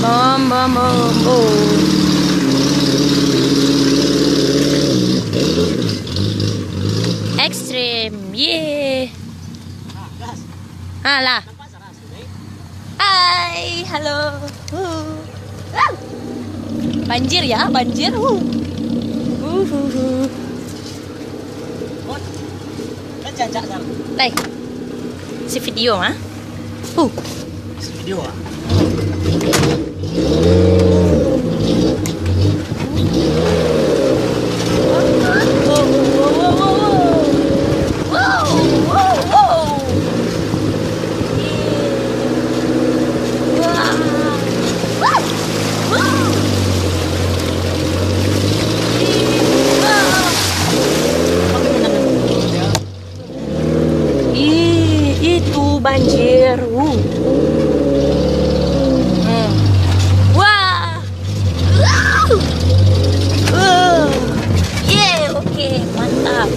Bom bom bom bom. Ekstrim, ye. Alah. Hai, halo. Banjir ya, banjir. Đây, si video hả? Video à? Itu banjir. Wah. Yeah, oke, mantap.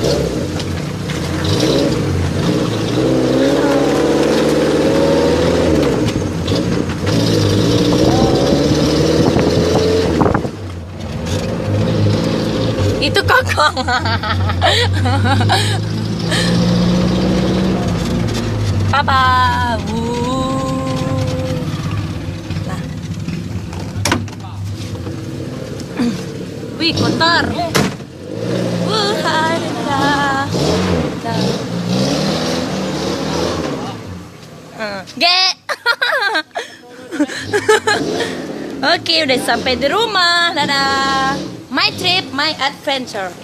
Itu kakak. Papa. Nah. Wih, kotor. Ge. Oke, udah sampai di rumah. Dadah. My trip, my adventure.